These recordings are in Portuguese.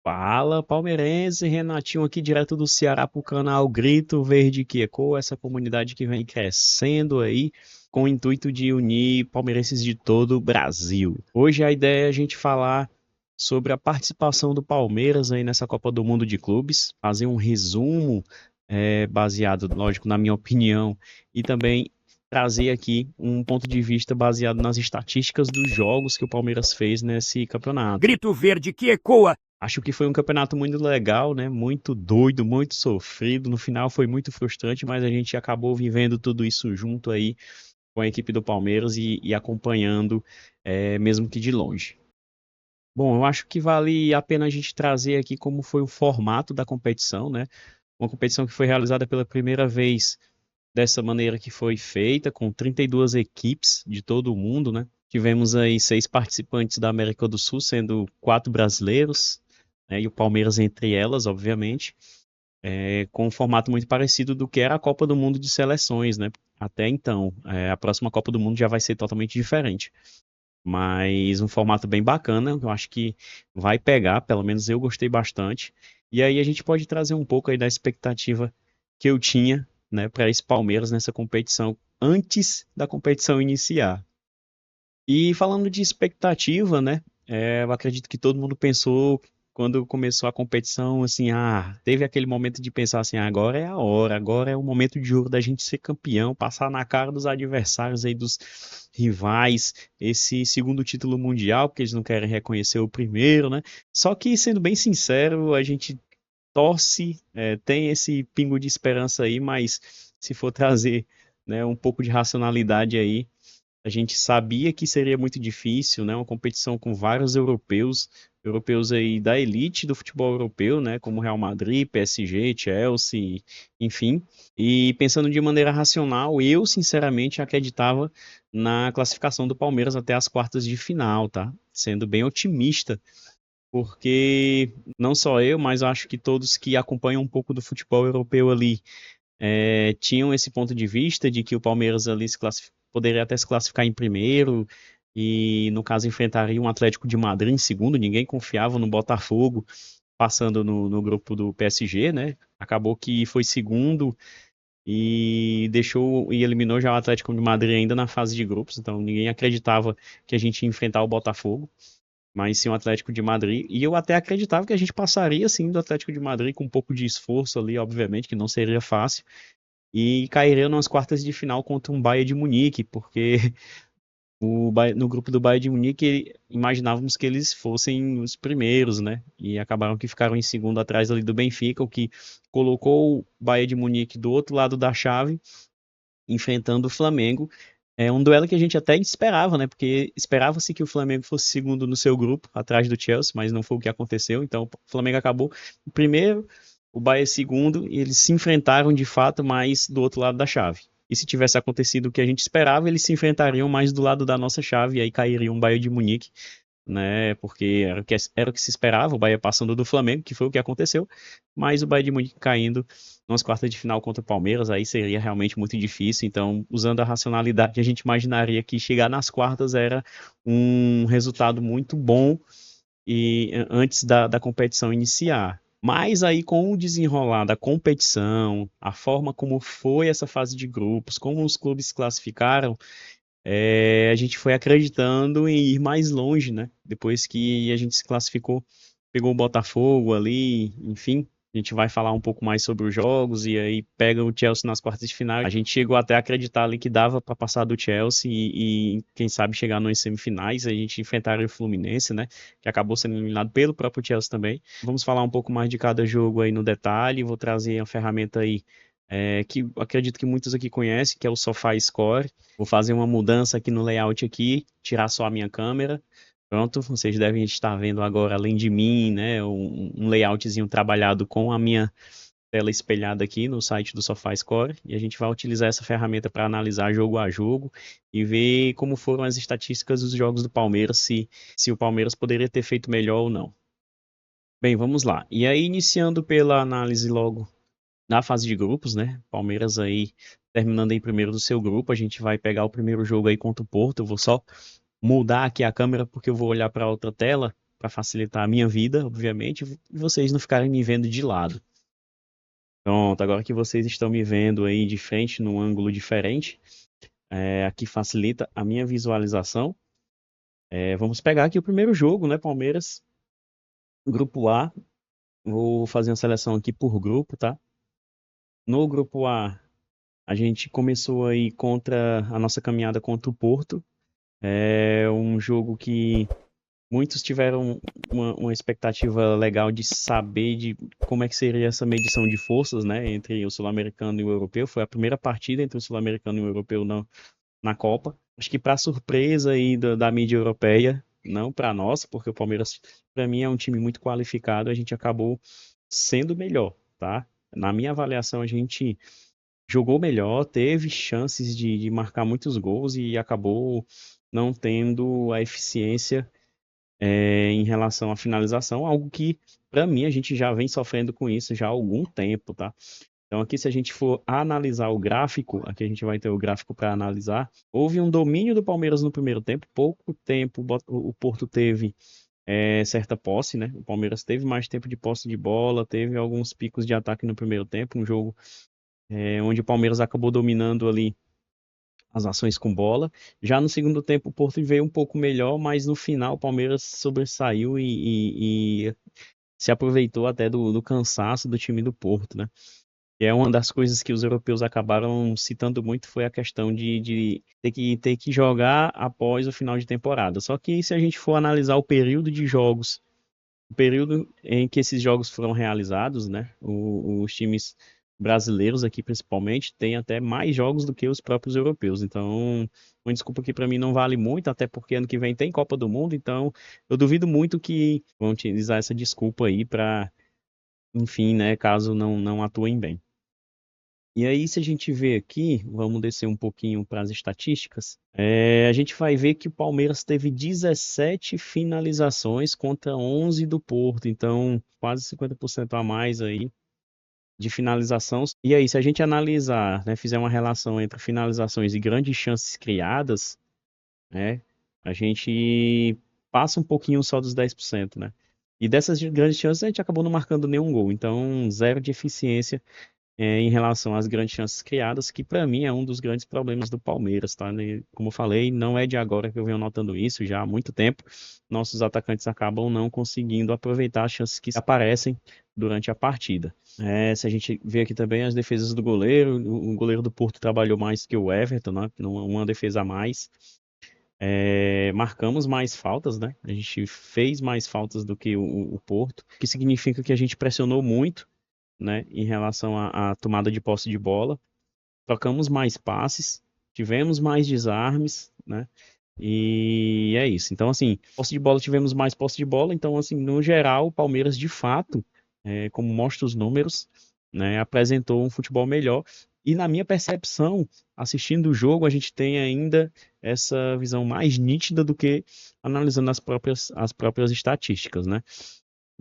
Fala, palmeirense, Renatinho aqui direto do Ceará para o canal Grito Verde que Ecoa, essa comunidade que vem crescendo aí com o intuito de unir palmeirenses de todo o Brasil. Hoje a ideia é a gente falar sobre a participação do Palmeiras aí nessa Copa do Mundo de Clubes, fazer um resumo baseado, lógico, na minha opinião, e também trazer aqui um ponto de vista baseado nas estatísticas dos jogos que o Palmeiras fez nesse campeonato. Grito verde que ecoa. Acho que foi um campeonato muito legal, né? Muito doido, muito sofrido. No final foi muito frustrante, mas a gente acabou vivendo tudo isso junto aí com a equipe do Palmeiras e acompanhando, mesmo que de longe. Bom, eu acho que vale a pena a gente trazer aqui como foi o formato da competição, né? Uma competição que foi realizada pela primeira vez dessa maneira que foi feita, com 32 equipes de todo o mundo, né? Tivemos aí 6 participantes da América do Sul, sendo 4 brasileiros, né? E o Palmeiras entre elas, obviamente, com um formato muito parecido do que era a Copa do Mundo de Seleções, né? Até então, a próxima Copa do Mundo já vai ser totalmente diferente. Mas um formato bem bacana, eu acho que vai pegar, pelo menos eu gostei bastante. E aí a gente pode trazer um pouco aí da expectativa que eu tinha, né, para esse Palmeiras nessa competição antes da competição iniciar. E falando de expectativa, né, eu acredito que todo mundo pensou quando começou a competição, assim, teve aquele momento de pensar assim, agora é a hora, agora é o momento de ouro da gente ser campeão, passar na cara dos adversários aí, dos rivais, esse segundo título mundial, porque eles não querem reconhecer o primeiro, né? Só que, sendo bem sincero, a gente torce, tem esse pingo de esperança aí, mas se for trazer, né, um pouco de racionalidade aí, a gente sabia que seria muito difícil, né? Uma competição com vários europeus, europeus aí da elite do futebol europeu, né? Como Real Madrid, PSG, Chelsea, enfim. E pensando de maneira racional, eu sinceramente acreditava na classificação do Palmeiras até as quartas de final, tá? Sendo bem otimista, porque não só eu, mas acho que todos que acompanham um pouco do futebol europeu ali tinham esse ponto de vista de que o Palmeiras ali poderia até se classificar em primeiro e, no caso, enfrentaria um Atlético de Madrid em segundo. Ninguém confiava no Botafogo passando no grupo do PSG, né? Acabou que foi segundo e deixou e eliminou já o Atlético de Madrid ainda na fase de grupos. Então ninguém acreditava que a gente ia enfrentar o Botafogo, mas sim o Atlético de Madrid. E eu até acreditava que a gente passaria sim do Atlético de Madrid com um pouco de esforço ali, obviamente, que não seria fácil e cairiam nas quartas de final contra um Bayern de Munique, porque no grupo do Bayern de Munique imaginávamos que eles fossem os primeiros, né? E acabaram que ficaram em segundo atrás ali do Benfica, o que colocou o Bayern de Munique do outro lado da chave, enfrentando o Flamengo. É um duelo que a gente até esperava, né? Porque esperava-se que o Flamengo fosse segundo no seu grupo, atrás do Chelsea, mas não foi o que aconteceu. Então o Flamengo acabou em primeiro, o Bayern segundo, e eles se enfrentaram de fato, mas do outro lado da chave. E se tivesse acontecido o que a gente esperava, eles se enfrentariam mais do lado da nossa chave, e aí cairia um Bayern de Munique, né? Porque era o que se esperava, o Bayern passando do Flamengo, que foi o que aconteceu, mas o Bayern de Munique caindo nas quartas de final contra o Palmeiras, aí seria realmente muito difícil. Então, usando a racionalidade, a gente imaginaria que chegar nas quartas era um resultado muito bom e antes da competição iniciar. Mas aí, com o desenrolar da competição, a forma como foi essa fase de grupos, como os clubes se classificaram, a gente foi acreditando em ir mais longe, né? Depois que a gente se classificou, pegou o Botafogo ali, enfim. A gente vai falar um pouco mais sobre os jogos e aí pega o Chelsea nas quartas de final. A gente chegou até a acreditar ali que dava para passar do Chelsea e, quem sabe chegar nas semifinais. A gente enfrentaria o Fluminense, né? Que acabou sendo eliminado pelo próprio Chelsea também. Vamos falar um pouco mais de cada jogo aí no detalhe. Vou trazer uma ferramenta aí que acredito que muitos aqui conhecem, que é o SofaScore. Vou fazer uma mudança aqui no layout aqui, tirar só a minha câmera. Pronto, vocês devem estar vendo agora, além de mim, né, um layoutzinho trabalhado com a minha tela espelhada aqui no site do SofaScore. E a gente vai utilizar essa ferramenta para analisar jogo a jogo e ver como foram as estatísticas dos jogos do Palmeiras, se o Palmeiras poderia ter feito melhor ou não. Bem, vamos lá. E aí, iniciando pela análise logo na fase de grupos, né? Palmeiras aí terminando em primeiro do seu grupo. A gente vai pegar o primeiro jogo aí contra o Porto. Eu vou só mudar aqui a câmera porque eu vou olhar para outra tela. para facilitar a minha vida, obviamente, e vocês não ficarem me vendo de lado. Pronto, agora que vocês estão me vendo aí de frente, num ângulo diferente, aqui facilita a minha visualização. Vamos pegar aqui o primeiro jogo, né? Palmeiras, Grupo A. Vou fazer uma seleção aqui por grupo, tá? No Grupo A, a gente começou aí contra a nossa caminhada contra o Porto. É um jogo que muitos tiveram uma expectativa legal de saber de como é que seria essa medição de forças, né, entre o sul-americano e o europeu. Foi a primeira partida entre o sul-americano e o europeu na Copa. Acho que para surpresa aí da mídia europeia, não para nós, porque o Palmeiras, para mim, é um time muito qualificado, a gente acabou sendo melhor, tá? Na minha avaliação, a gente jogou melhor, teve chances de marcar muitos gols e acabou não tendo a eficiência em relação à finalização, algo que, para mim, a gente já vem sofrendo com isso já há algum tempo, tá? Então, aqui, se a gente for analisar o gráfico, aqui a gente vai ter o gráfico para analisar. Houve um domínio do Palmeiras no primeiro tempo, pouco tempo o Porto teve certa posse, né? O Palmeiras teve mais tempo de posse de bola, teve alguns picos de ataque no primeiro tempo, um jogo onde o Palmeiras acabou dominando ali as ações com bola. Já no segundo tempo, o Porto veio um pouco melhor, mas no final o Palmeiras sobressaiu e se aproveitou até do cansaço do time do Porto, né? E é uma das coisas que os europeus acabaram citando muito foi a questão de ter que jogar após o final de temporada. Só que se a gente for analisar o período de jogos, o período em que esses jogos foram realizados, né? Os times brasileiros aqui principalmente têm até mais jogos do que os próprios europeus. Então, uma desculpa que para mim não vale muito, até porque ano que vem tem Copa do Mundo, então eu duvido muito que vão utilizar essa desculpa aí para, enfim, né, caso não atuem bem. E aí, se a gente vê aqui, vamos descer um pouquinho para as estatísticas, a gente vai ver que o Palmeiras teve 17 finalizações contra 11 do Porto, então quase 50% a mais aí de finalização. E aí, se a gente analisar, né, fizer uma relação entre finalizações e grandes chances criadas, né, a gente passa um pouquinho só dos 10%, né? E dessas grandes chances a gente acabou não marcando nenhum gol, então zero de eficiência em relação às grandes chances criadas, que para mim é um dos grandes problemas do Palmeiras, tá? Como eu falei, não é de agora que eu venho notando isso, já há muito tempo. Nossos atacantes acabam não conseguindo aproveitar as chances que aparecem durante a partida. Se a gente vê aqui também as defesas do goleiro, o goleiro do Porto trabalhou mais que o Everton, né? Uma defesa a mais. Marcamos mais faltas, né? A gente fez mais faltas do que o Porto, que significa que a gente pressionou muito, né, em relação à tomada de posse de bola, trocamos mais passes, tivemos mais desarmes, né, e é isso. Então, assim, posse de bola, tivemos mais posse de bola, então, assim, no geral, o Palmeiras, de fato, como mostra os números, né, apresentou um futebol melhor, e na minha percepção, assistindo o jogo, a gente tem ainda essa visão mais nítida do que analisando as próprias estatísticas, né.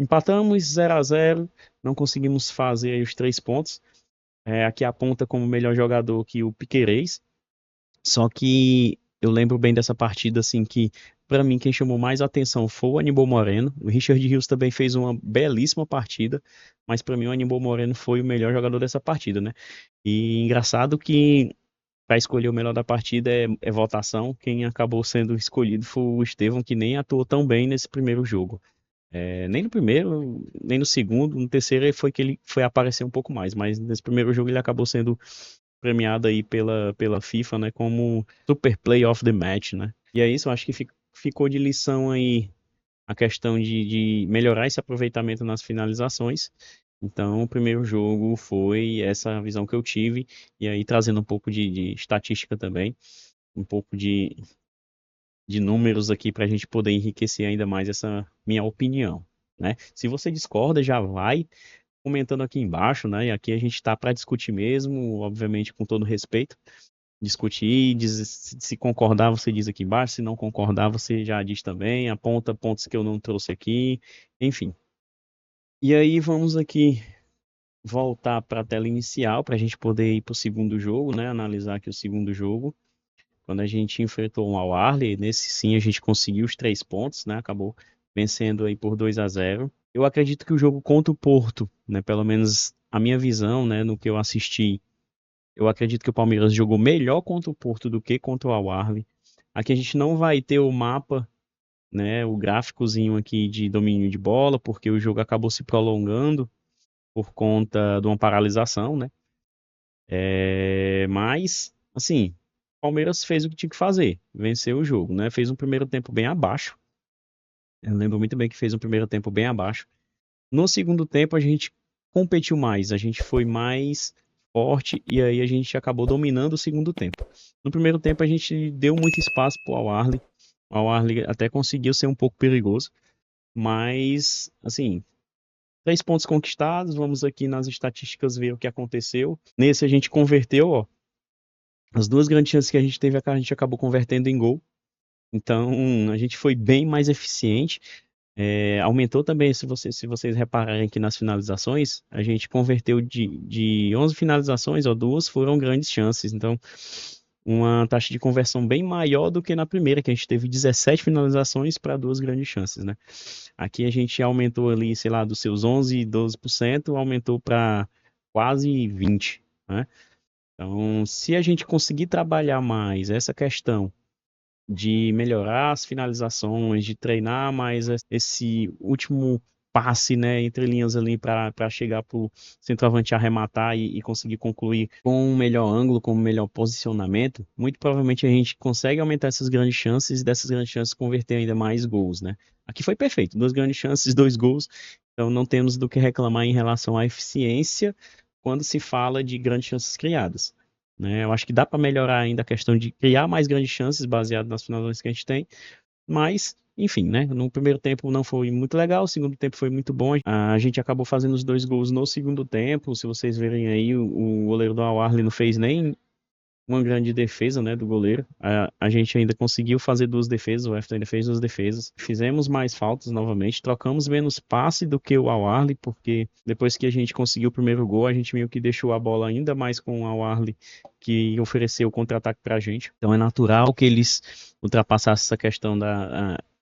Empatamos 0-0, não conseguimos fazer aí os 3 pontos. Aqui aponta como melhor jogador que o Piquerez. Só que eu lembro bem dessa partida, assim, que para mim quem chamou mais atenção foi o Aníbal Moreno. O Richard Rios também fez uma belíssima partida, mas para mim o Aníbal Moreno foi o melhor jogador dessa partida, né? E engraçado que para escolher o melhor da partida é votação. Quem acabou sendo escolhido foi o Estevão, que nem atuou tão bem nesse primeiro jogo. Nem no primeiro, nem no segundo, no terceiro foi que ele foi aparecer um pouco mais, mas nesse primeiro jogo ele acabou sendo premiado aí pela FIFA, né, como Super Play of the Match, né? E é isso, eu acho que ficou de lição aí a questão de melhorar esse aproveitamento nas finalizações. Então, o primeiro jogo foi essa visão que eu tive, e aí trazendo um pouco de estatística também, um pouco de números aqui para a gente poder enriquecer ainda mais essa minha opinião, né? Se você discorda, já vai comentando aqui embaixo, né? E aqui a gente está para discutir mesmo, obviamente com todo respeito, discutir, se concordar você diz aqui embaixo, se não concordar você já diz também, aponta pontos que eu não trouxe aqui, enfim. E aí vamos aqui voltar para a tela inicial para a gente poder ir para o segundo jogo, né? Analisar aqui o segundo jogo. Quando a gente enfrentou o Al Ahly, nesse sim a gente conseguiu os 3 pontos, né? Acabou vencendo aí por 2-0. Eu acredito que o jogo contra o Porto, né, pelo menos a minha visão, né, no que eu assisti, eu acredito que o Palmeiras jogou melhor contra o Porto do que contra o Al-Ahly. Aqui a gente não vai ter o mapa, né, o gráficozinho aqui de domínio de bola, porque o jogo acabou se prolongando por conta de uma paralisação, né? Mas, assim, o Palmeiras fez o que tinha que fazer, venceu o jogo, né? Fez um primeiro tempo bem abaixo. Eu lembro muito bem que fez um primeiro tempo bem abaixo. No segundo tempo a gente competiu mais, a gente foi mais forte e aí a gente acabou dominando o segundo tempo. No primeiro tempo a gente deu muito espaço para o Al-Ahly. O Al-Ahly até conseguiu ser um pouco perigoso, mas, assim, 3 pontos conquistados. Vamos aqui nas estatísticas ver o que aconteceu. Nesse a gente converteu, ó. As 2 grandes chances que a gente teve, a gente acabou convertendo em gol. Então a gente foi bem mais eficiente. Aumentou também, se vocês repararem aqui nas finalizações, a gente converteu de 11 finalizações, ó, 2 foram grandes chances. Então, uma taxa de conversão bem maior do que na primeira, que a gente teve 17 finalizações para 2 grandes chances, né? Aqui a gente aumentou ali, sei lá, dos seus 11, 12%, aumentou para quase 20%, né? Então, se a gente conseguir trabalhar mais essa questão de melhorar as finalizações, de treinar mais esse último passe, né, entre linhas ali para chegar para o centroavante arrematar e conseguir concluir com um melhor ângulo, com um melhor posicionamento, muito provavelmente a gente consegue aumentar essas grandes chances e dessas grandes chances converter ainda mais gols, né? Aqui foi perfeito, 2 grandes chances, 2 gols, então não temos do que reclamar em relação à eficiência quando se fala de grandes chances criadas. Né? Eu acho que dá para melhorar ainda a questão de criar mais grandes chances baseado nas finalizações que a gente tem, mas, enfim, né? No primeiro tempo não foi muito legal, o segundo tempo foi muito bom. A gente acabou fazendo os 2 gols no segundo tempo. Se vocês verem aí, o goleiro do Al-Ahly não fez nem uma grande defesa, né, do goleiro. A gente ainda conseguiu fazer 2 defesas, o Everton ainda fez 2 defesas. Fizemos mais faltas novamente, trocamos menos passe do que o Al-Ahly, porque depois que a gente conseguiu o primeiro gol, a gente meio que deixou a bola ainda mais com o Al-Ahly, que ofereceu o contra-ataque pra gente. Então é natural que eles ultrapassassem essa questão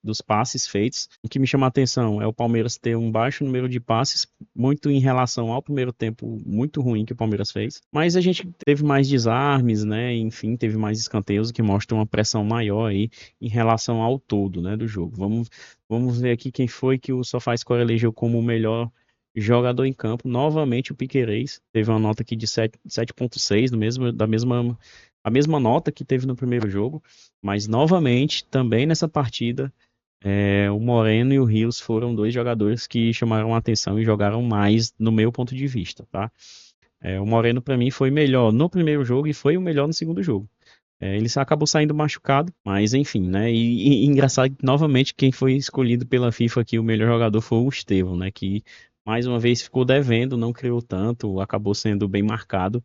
dos passes feitos. O que me chama a atenção é o Palmeiras ter um baixo número de passes, muito em relação ao primeiro tempo muito ruim que o Palmeiras fez. Mas a gente teve mais desarmes, né? Enfim, teve mais escanteios, que mostram uma pressão maior aí em relação ao todo, né, do jogo. Vamos ver aqui quem foi que o SofaScore elegeu como o melhor jogador em campo. Novamente o Piquerez teve uma nota aqui de 7.6, a mesma nota que teve no primeiro jogo, mas novamente também nessa partida o Moreno e o Rios foram 2 jogadores que chamaram a atenção e jogaram mais no meu ponto de vista, tá? O Moreno para mim foi melhor no primeiro jogo e foi o melhor no segundo jogo. Ele acabou saindo machucado, mas enfim, né? E engraçado que novamente quem foi escolhido pela FIFA aqui o melhor jogador foi o Estevão, né? Que mais uma vez ficou devendo, não criou tanto, acabou sendo bem marcado.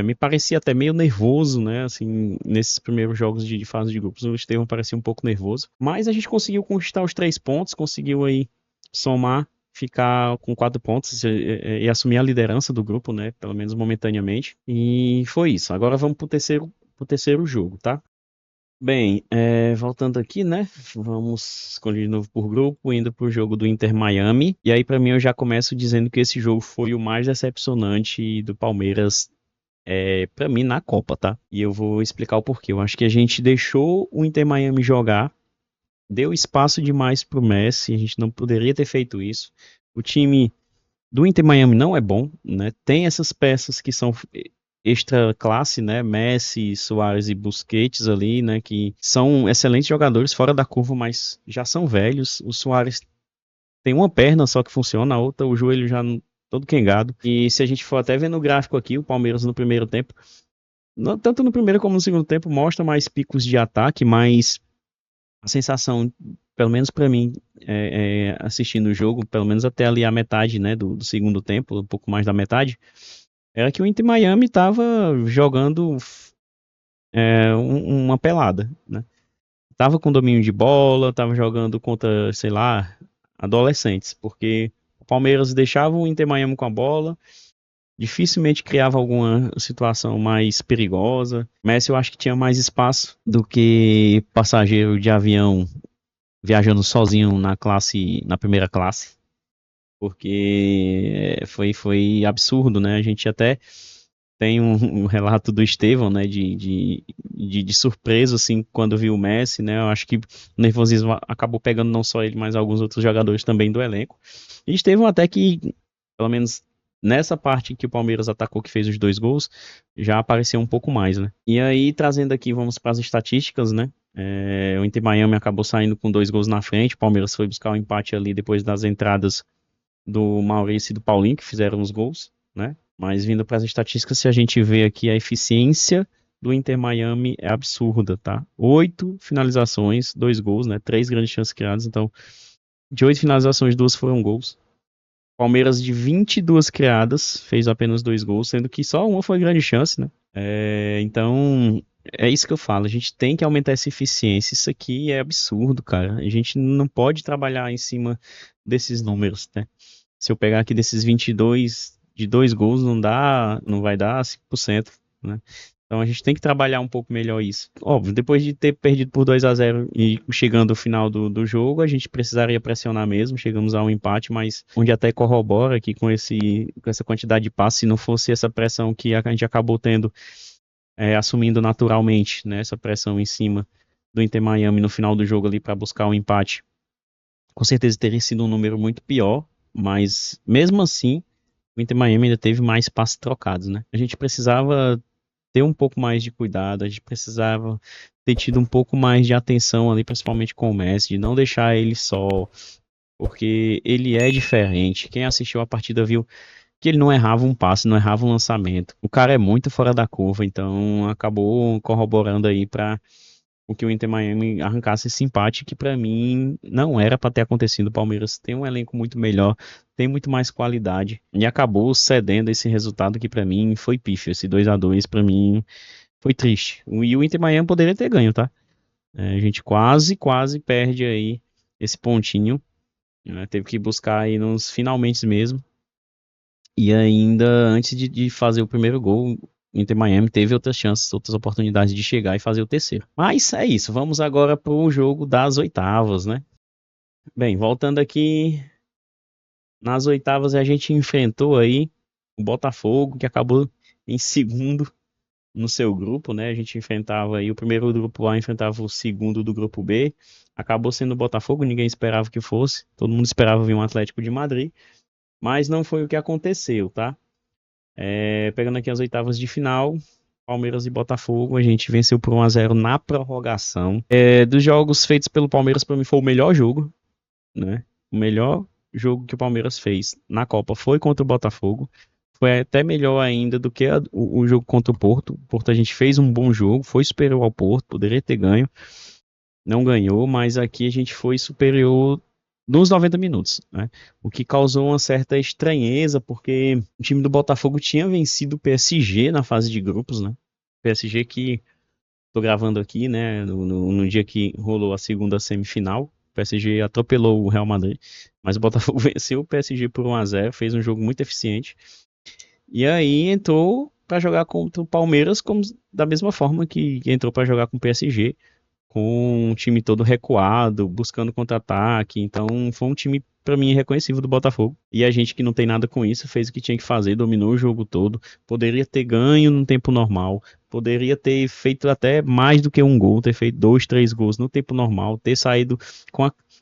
Me parecia até meio nervoso, né? Assim, nesses primeiros jogos de fase de grupos, o Estevão parecia um pouco nervoso. Mas a gente conseguiu conquistar os 3 pontos, conseguiu aí somar, ficar com 4 pontos e assumir a liderança do grupo, né? Pelo menos momentaneamente. E foi isso. Agora vamos pro terceiro jogo, tá? Bem, voltando aqui, né? Vamos escolher de novo por grupo, indo pro jogo do Inter Miami. E aí, pra mim, eu já começo dizendo que esse jogo foi o mais decepcionante do Palmeiras para mim na Copa, tá? E eu vou explicar o porquê. Eu acho que a gente deixou o Inter Miami jogar, deu espaço demais pro Messi, a gente não poderia ter feito isso. O time do Inter Miami não é bom, né? Tem essas peças que são extra classe, né? Messi, Suárez e Busquets ali, né? Que são excelentes jogadores fora da curva, mas já são velhos. O Suárez tem uma perna só que funciona, a outra, o joelho já todo quengado. E se a gente for até ver no gráfico aqui, o Palmeiras no primeiro tempo, tanto no primeiro como no segundo tempo, mostra mais picos de ataque, mas a sensação, pelo menos para mim, assistindo o jogo, pelo menos até ali a metade, né, do segundo tempo, um pouco mais da metade, era que o Inter Miami estava jogando uma pelada, né? Tava com domínio de bola, tava jogando contra, sei lá, adolescentes, porque o Palmeiras deixava o Inter Miami com a bola, dificilmente criava alguma situação mais perigosa. Messi eu acho que tinha mais espaço do que passageiro de avião viajando sozinho na primeira classe, porque foi absurdo, né? A gente até tem um relato do Estevão, né, de surpresa, assim, quando viu o Messi, né? Eu acho que o nervosismo acabou pegando não só ele, mas alguns outros jogadores também do elenco. E Estevão até que, pelo menos nessa parte que o Palmeiras atacou, que fez os 2 gols, já apareceu um pouco mais, né? E aí, trazendo aqui, vamos para as estatísticas, né? O Inter Miami acabou saindo com 2 gols na frente, o Palmeiras foi buscar o empate ali depois das entradas do Maurício e do Paulinho, que fizeram os gols, né? Mas vindo para as estatísticas, se a gente vê aqui a eficiência do Inter Miami é absurda, tá? 8 finalizações, 2 gols, né? 3 grandes chances criadas. Então, de 8 finalizações, 2 foram gols. Palmeiras, de 22 criadas, fez apenas 2 gols, sendo que só uma foi grande chance, né? Então, é isso que eu falo. A gente tem que aumentar essa eficiência. Isso aqui é absurdo, cara. A gente não pode trabalhar em cima desses números, né? Se eu pegar aqui desses 22, de 2 gols, não vai dar 5%, né? Então a gente tem que trabalhar um pouco melhor isso. Óbvio, depois de ter perdido por 2-0 e chegando ao final do jogo, a gente precisaria pressionar mesmo, chegamos a um empate, mas onde até corrobora que com essa quantidade de passes, se não fosse essa pressão que a gente acabou tendo, assumindo naturalmente, né, essa pressão em cima do Inter Miami no final do jogo ali para buscar o empate, com certeza teria sido um número muito pior, mas mesmo assim, o Inter Miami ainda teve mais passes trocados, né? A gente precisava ter um pouco mais de cuidado, a gente precisava ter tido um pouco mais de atenção ali, principalmente com o Messi, de não deixar ele só, porque ele é diferente. Quem assistiu a partida viu que ele não errava um passe, não errava um lançamento. O cara é muito fora da curva, então acabou corroborando aí para o que o Inter Miami arrancasse esse empate, que para mim não era para ter acontecido. O Palmeiras tem um elenco muito melhor, tem muito mais qualidade e acabou cedendo esse resultado que para mim foi pífio. Esse 2-2 para mim foi triste. E o Inter Miami poderia ter ganho, tá? A gente quase perde aí esse pontinho, né? Teve que buscar aí nos finalmente mesmo. E ainda antes de fazer o primeiro gol, o Inter Miami teve outras chances, outras oportunidades de chegar e fazer o terceiro. Mas é isso, vamos agora para o jogo das oitavas, né? Bem, voltando aqui, nas oitavas a gente enfrentou aí o Botafogo, que acabou em segundo no seu grupo, né? A gente enfrentava aí o primeiro do grupo A, enfrentava o segundo do grupo B. Acabou sendo o Botafogo, ninguém esperava que fosse, todo mundo esperava vir um Atlético de Madrid, mas não foi o que aconteceu, tá? Pegando aqui as oitavas de final, Palmeiras e Botafogo, a gente venceu por 1-0 na prorrogação. Dos jogos feitos pelo Palmeiras, para mim foi o melhor jogo, né? O melhor jogo que o Palmeiras fez na Copa foi contra o Botafogo. Foi até melhor ainda do que o jogo contra o Porto. O Porto a gente fez um bom jogo, foi superior ao Porto, poderia ter ganho, não ganhou, mas aqui a gente foi superior nos 90 minutos, né? O que causou uma certa estranheza, porque o time do Botafogo tinha vencido o PSG na fase de grupos, né? PSG que tô gravando aqui, né? No dia que rolou a segunda semifinal, o PSG atropelou o Real Madrid, mas o Botafogo venceu o PSG por 1-0, fez um jogo muito eficiente. E aí entrou para jogar contra o Palmeiras da mesma forma que entrou para jogar com o PSG, com um time todo recuado, buscando contra-ataque. Então, foi um time, para mim, reconhecível do Botafogo. E a gente que não tem nada com isso, fez o que tinha que fazer, dominou o jogo todo. Poderia ter ganho no tempo normal, poderia ter feito até mais do que um gol, ter feito 2, 3 gols no tempo normal, ter saído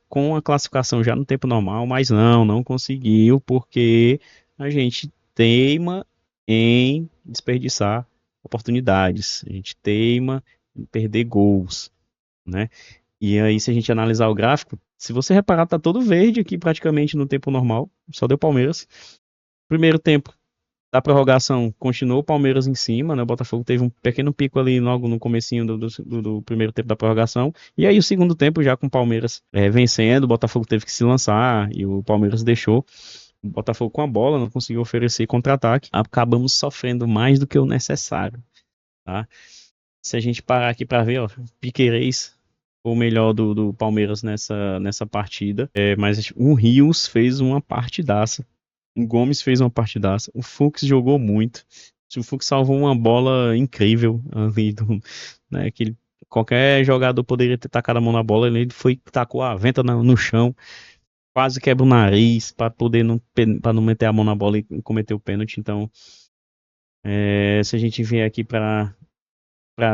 com a classificação já no tempo normal, mas não conseguiu, porque a gente teima em desperdiçar oportunidades, a gente teima em perder gols, né? E aí, se a gente analisar o gráfico, se você reparar, tá todo verde aqui praticamente no tempo normal, só deu Palmeiras. Primeiro tempo da prorrogação continuou o Palmeiras em cima, né? O Botafogo teve um pequeno pico ali logo no comecinho do primeiro tempo da prorrogação. E aí o segundo tempo já com o Palmeiras vencendo, o Botafogo teve que se lançar e o Palmeiras deixou. O Botafogo com a bola, não conseguiu oferecer contra-ataque. Acabamos sofrendo mais do que o necessário, tá? Se a gente parar aqui para ver, ó, Piquerez foi o melhor do Palmeiras nessa partida. Mas o Rios fez uma partidaça. O Gomes fez uma partidaça. O Fux jogou muito. O Fux salvou uma bola incrível ali, né, que ele Qualquer jogador poderia ter tacado a mão na bola, ele foi, tacou a venta no chão, quase quebra o nariz para poder para não meter a mão na bola e cometer o pênalti. Então, se a gente vier aqui para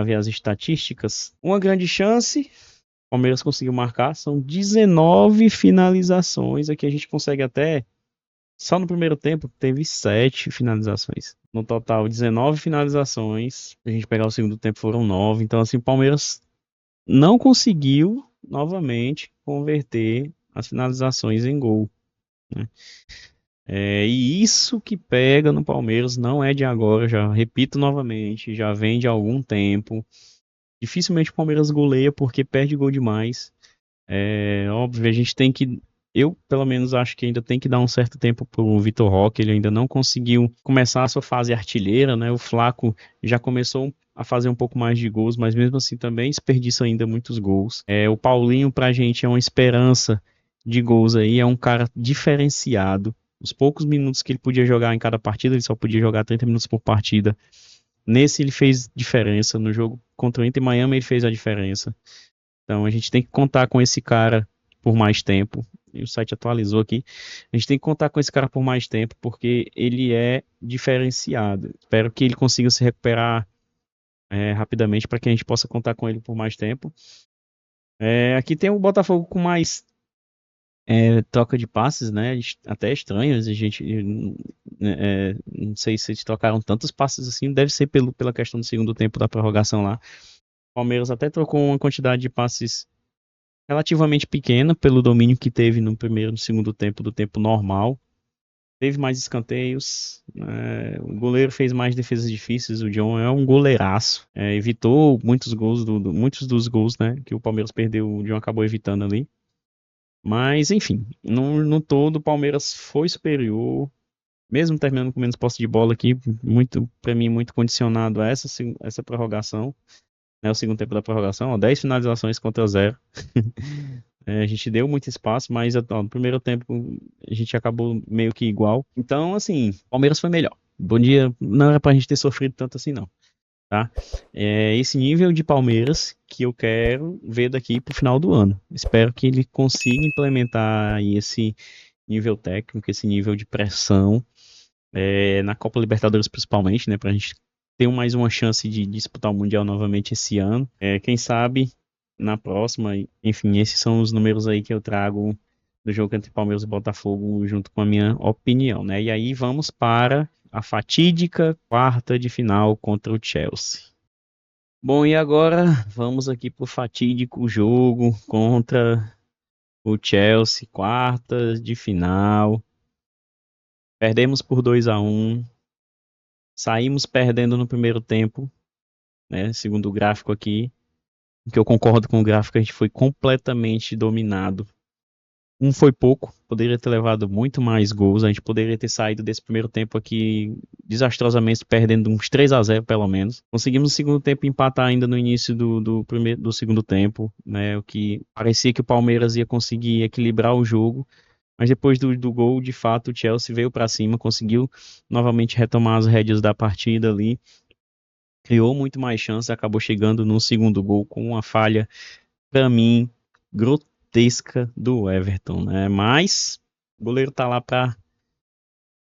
ver as estatísticas, uma grande chance, o Palmeiras conseguiu marcar, são 19 finalizações, aqui a gente consegue até, só no primeiro tempo, teve 7 finalizações. No total, 19 finalizações, se a gente pegar o segundo tempo foram 9, então assim, o Palmeiras não conseguiu, novamente, converter as finalizações em gol, né? E isso que pega no Palmeiras não é de agora, já repito novamente, já vem de algum tempo. Dificilmente o Palmeiras goleia porque perde gol demais. Óbvio, a gente tem que. Eu, pelo menos, acho que ainda tem que dar um certo tempo pro Vitor Roque. Ele ainda não conseguiu começar a sua fase artilheira, né? O Flaco já começou a fazer um pouco mais de gols, mas mesmo assim também desperdiça ainda muitos gols. O Paulinho, pra gente, é uma esperança de gols aí, é um cara diferenciado. Os poucos minutos que ele podia jogar em cada partida, ele só podia jogar 30 minutos por partida. Nesse ele fez diferença. No jogo contra o Inter Miami ele fez a diferença. Então a gente tem que contar com esse cara por mais tempo. E o site atualizou aqui. A gente tem que contar com esse cara por mais tempo porque ele é diferenciado. Espero que ele consiga se recuperar rapidamente para que a gente possa contar com ele por mais tempo. Aqui tem o Botafogo com mais troca de passes, né? Até estranhos. A gente não sei se eles trocaram tantos passes assim. Deve ser pela questão do segundo tempo da prorrogação lá. O Palmeiras até trocou uma quantidade de passes relativamente pequena pelo domínio que teve no primeiro e no segundo tempo do tempo normal. Teve mais escanteios, o goleiro fez mais defesas difíceis, o John é um goleiraço, evitou muitos gols, muitos dos gols, né, que o Palmeiras perdeu, o John acabou evitando ali. Mas, enfim, no todo o Palmeiras foi superior, mesmo terminando com menos posse de bola aqui, muito, para mim, muito condicionado a essa prorrogação. O segundo tempo da prorrogação, 10 finalizações contra 0. A gente deu muito espaço, mas no primeiro tempo a gente acabou meio que igual. Então, assim, o Palmeiras foi melhor. Bom dia, não era pra gente ter sofrido tanto assim, não. Tá? Esse nível de Palmeiras que eu quero ver daqui pro final do ano. Espero que ele consiga implementar aí esse nível técnico, esse nível de pressão, na Copa Libertadores principalmente, né? Pra gente ter mais uma chance de disputar o Mundial novamente esse ano. Quem sabe na próxima. Enfim, esses são os números aí que eu trago do jogo entre Palmeiras e Botafogo, junto com a minha opinião, né? E aí vamos para a fatídica quarta de final contra o Chelsea. Bom, e agora vamos aqui para o fatídico jogo contra o Chelsea, quarta de final. Perdemos por 2-1. Saímos perdendo no primeiro tempo, né? Segundo o gráfico aqui, que eu concordo com o gráfico, a gente foi completamente dominado. Foi pouco, poderia ter levado muito mais gols, a gente poderia ter saído desse primeiro tempo aqui desastrosamente perdendo uns 3-0 pelo menos. Conseguimos no segundo tempo empatar ainda no início do segundo tempo, né? O que parecia que o Palmeiras ia conseguir equilibrar o jogo, mas depois do gol, de fato, o Chelsea veio para cima, conseguiu novamente retomar as rédeas da partida ali, criou muito mais chance, acabou chegando no segundo gol com uma falha, para mim, grotesca do Everton, né? Mas o goleiro tá lá para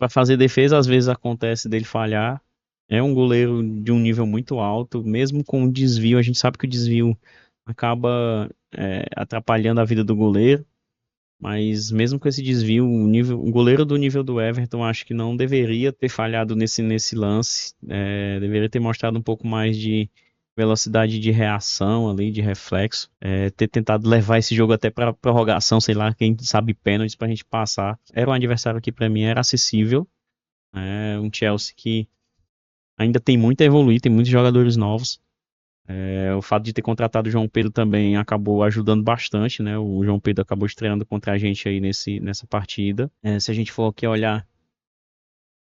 fazer defesa, às vezes acontece dele falhar. É um goleiro de um nível muito alto, mesmo com o desvio, a gente sabe que o desvio acaba atrapalhando a vida do goleiro, mas mesmo com esse desvio, o goleiro do nível do Everton acho que não deveria ter falhado nesse lance, deveria ter mostrado um pouco mais de velocidade de reação ali, de reflexo, ter tentado levar esse jogo até para prorrogação, sei lá, quem sabe pênaltis pra gente passar. Era um adversário que para mim era acessível, um Chelsea que ainda tem muito a evoluir, tem muitos jogadores novos. O fato de ter contratado o João Pedro também acabou ajudando bastante, né? O João Pedro acabou estreando contra a gente aí nessa partida. Se a gente for aqui olhar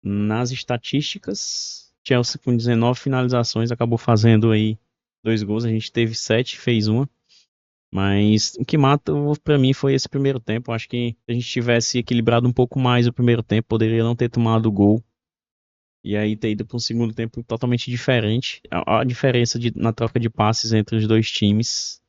nas estatísticas, Chelsea com 19 finalizações acabou fazendo aí 2 gols. A gente teve 7, fez uma. Mas o que mata pra mim foi esse primeiro tempo. Acho que se a gente tivesse equilibrado um pouco mais o primeiro tempo, poderia não ter tomado o gol. E aí ter ido para um segundo tempo totalmente diferente. A diferença na troca de passes entre os dois times,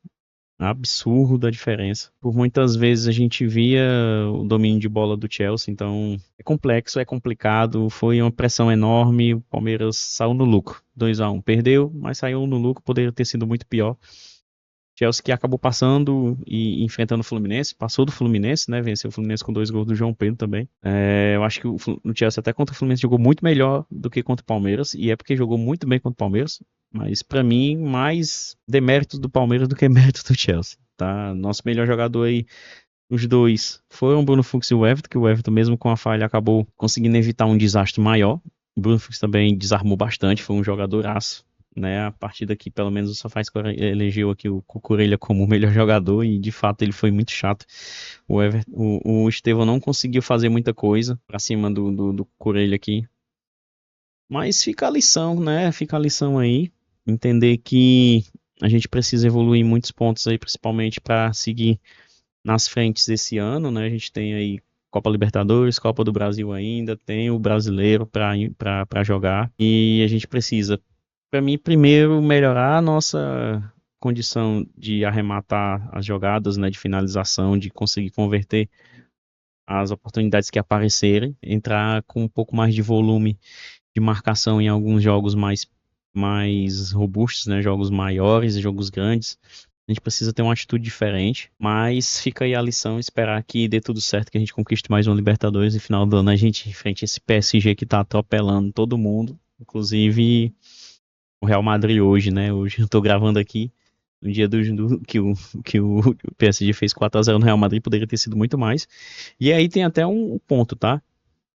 absurda a diferença. Por muitas vezes a gente via o domínio de bola do Chelsea, então é complexo, é complicado, foi uma pressão enorme, o Palmeiras saiu no lucro, 2-1, perdeu, mas saiu no lucro, poderia ter sido muito pior. Chelsea que acabou passando e enfrentando o Fluminense, passou do Fluminense, né? Venceu o Fluminense com 2 gols do João Pedro também. Eu acho que o Chelsea até contra o Fluminense jogou muito melhor do que contra o Palmeiras, e é porque jogou muito bem contra o Palmeiras, mas pra mim, mais deméritos do Palmeiras do que méritos do Chelsea, tá? Nosso melhor jogador aí, os dois, foram o Bruno Fux e o Everton, que o Everton mesmo com a falha acabou conseguindo evitar um desastre maior. O Bruno Fux também desarmou bastante, foi um jogadoraço, né? A partir daqui, pelo menos o SofaScore elegeu aqui o Cucurella como o melhor jogador e de fato ele foi muito chato. O Estevão não conseguiu fazer muita coisa pra cima do Cucurella aqui. Mas fica a lição, né? Fica a lição aí. Entender que a gente precisa evoluir em muitos pontos aí, principalmente para seguir nas frentes esse ano, né? A gente tem aí Copa Libertadores, Copa do Brasil ainda, tem o brasileiro para jogar e a gente precisa, para mim, primeiro melhorar a nossa condição de arrematar as jogadas, né, de finalização, de conseguir converter as oportunidades que aparecerem, entrar com um pouco mais de volume de marcação em alguns jogos mais robustos, né, jogos maiores, jogos grandes. A gente precisa ter uma atitude diferente, mas fica aí a lição, esperar que dê tudo certo, que a gente conquiste mais um Libertadores e no final do ano a gente enfrente esse PSG que tá atropelando todo mundo, inclusive o Real Madrid hoje, né? Hoje eu tô gravando aqui no dia que o PSG fez 4-0 no Real Madrid, poderia ter sido muito mais. E aí tem até um ponto, tá?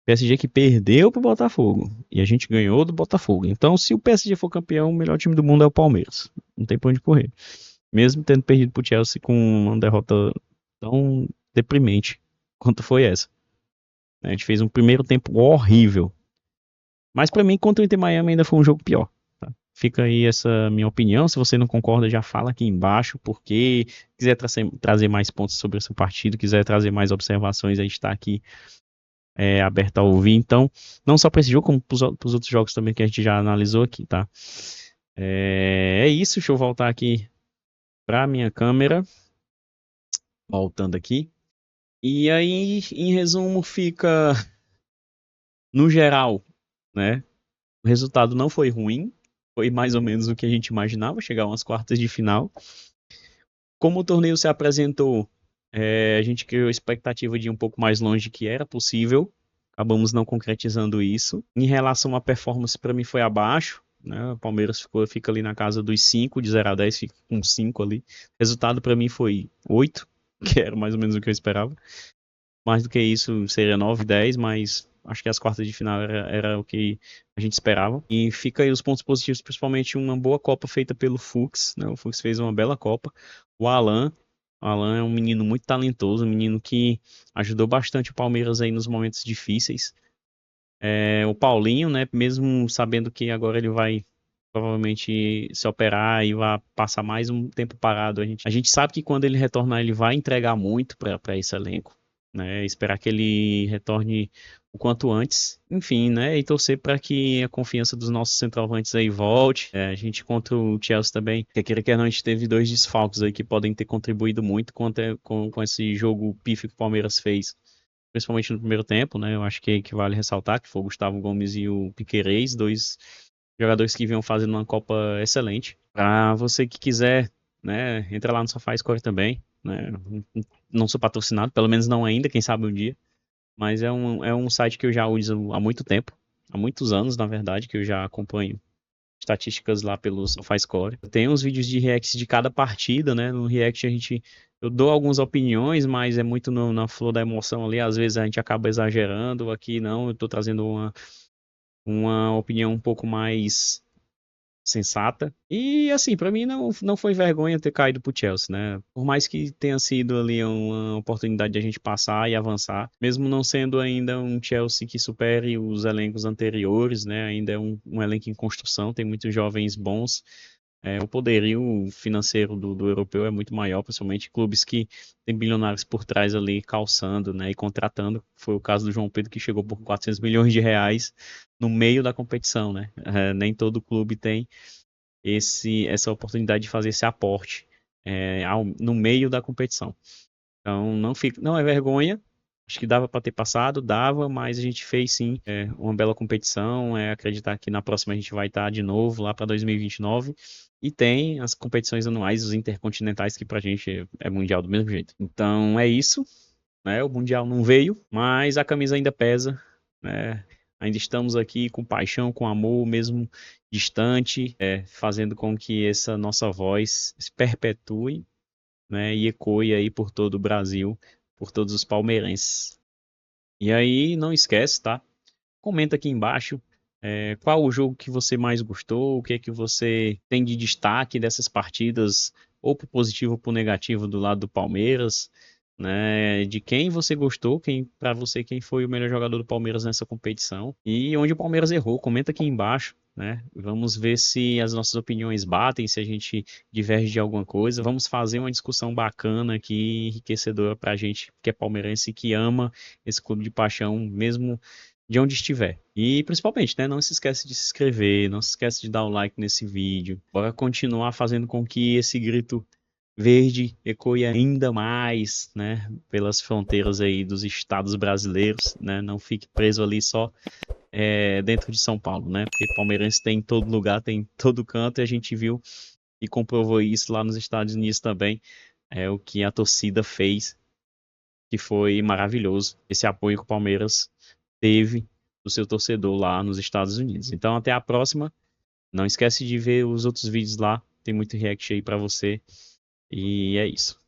PSG que perdeu pro Botafogo e a gente ganhou do Botafogo. Então, se o PSG for campeão, o melhor time do mundo é o Palmeiras. Não tem pra onde correr. Mesmo tendo perdido pro Chelsea com uma derrota tão deprimente quanto foi essa. A gente fez um primeiro tempo horrível. Mas pra mim, contra o Inter Miami ainda foi um jogo pior. Tá? Fica aí essa minha opinião. Se você não concorda, já fala aqui embaixo. Porque quiser trazer mais pontos sobre esse partido, quiser trazer mais observações, a gente está aqui aberto a ouvir. Então, não só para esse jogo, como para os outros jogos também que a gente já analisou aqui, tá? É isso. Deixa eu voltar aqui para minha câmera. Voltando aqui. E aí, em resumo, fica no geral, né? O resultado não foi ruim, foi mais ou menos o que a gente imaginava, chegar umas quartas de final. Como o torneio se apresentou, a gente criou a expectativa de ir um pouco mais longe que era possível, acabamos não concretizando isso. Em relação à performance, para mim foi abaixo, né? O Palmeiras fica ali na casa dos 5, de 0 a 10, fica com 5 ali. O resultado para mim foi 8, que era mais ou menos o que eu esperava. Mais do que isso seria 9, 10, mas acho que as quartas de final era o que a gente esperava. E fica aí os pontos positivos, principalmente uma boa Copa feita pelo Fux, né? O Fux fez uma bela Copa. O Alan é um menino muito talentoso, um menino que ajudou bastante o Palmeiras aí nos momentos difíceis. O Paulinho, né, mesmo sabendo que agora ele vai provavelmente se operar e vai passar mais um tempo parado, a gente sabe que quando ele retornar ele vai entregar muito para esse elenco, né? Esperar que ele retorne o quanto antes, enfim, né? E torcer para que a confiança dos nossos centroavantes aí volte. A gente contra o Chelsea também, que queira que não, a gente teve 2 desfalques aí que podem ter contribuído muito com esse jogo pífio que o Palmeiras fez, principalmente no primeiro tempo, né? Eu acho que vale ressaltar que foi o Gustavo Gomes e o Piquerez, 2 jogadores que vinham fazendo uma Copa excelente. Para você que quiser, né, entra lá no SofaScore também, né? Não sou patrocinado, pelo menos não ainda, quem sabe um dia, mas é um site que eu já uso há muito tempo, há muitos anos, na verdade, que eu já acompanho estatísticas lá pelo SofaScore. Tem uns vídeos de reacts de cada partida, né? No react eu dou algumas opiniões, mas é muito na flor da emoção ali. Às vezes a gente acaba exagerando. Aqui não, eu tô trazendo uma opinião um pouco mais sensata. E assim, para mim não foi vergonha ter caído pro Chelsea, né? Por mais que tenha sido ali uma oportunidade de a gente passar e avançar, mesmo não sendo ainda um Chelsea que supere os elencos anteriores, né? Ainda é um elenco em construção, tem muitos jovens bons o poderio financeiro do europeu é muito maior, principalmente clubes que têm bilionários por trás ali calçando, né, e contratando. Foi o caso do João Pedro, que chegou por 400 milhões de reais no meio da competição, né? Nem todo clube tem essa oportunidade de fazer esse aporte no meio da competição. Então não é vergonha. Acho que dava para ter passado, dava, mas a gente fez sim uma bela competição. Acreditar que na próxima a gente vai estar de novo lá para 2029. E tem as competições anuais, os intercontinentais, que pra gente é mundial do mesmo jeito. Então é isso, né? O mundial não veio, mas a camisa ainda pesa, né? Ainda estamos aqui com paixão, com amor, mesmo distante, fazendo com que essa nossa voz se perpetue, né, e ecoe aí por todo o Brasil, por todos os palmeirenses. E aí, não esquece, tá? Comenta aqui embaixo qual o jogo que você mais gostou, o que é que você tem de destaque dessas partidas, ou pro positivo ou pro negativo do lado do Palmeiras, né? De quem você gostou, para você quem foi o melhor jogador do Palmeiras nessa competição e onde o Palmeiras errou. Comenta aqui embaixo. Né? Vamos ver se as nossas opiniões batem, se a gente diverge de alguma coisa. Vamos fazer uma discussão bacana aqui, enriquecedora pra gente que é palmeirense e que ama esse clube de paixão, mesmo de onde estiver. E principalmente, né, não se esquece de se inscrever, não se esquece de dar o like nesse vídeo. Bora continuar fazendo com que esse grito verde ecoe ainda mais, né, pelas fronteiras aí dos estados brasileiros, né, não fique preso ali só dentro de São Paulo, né, porque palmeirense tem em todo lugar, tem em todo canto, e a gente viu e comprovou isso lá nos Estados Unidos também, o que a torcida fez, que foi maravilhoso, esse apoio que o Palmeiras teve do seu torcedor lá nos Estados Unidos. Então até a próxima, não esquece de ver os outros vídeos lá, tem muito react aí pra você, e é isso.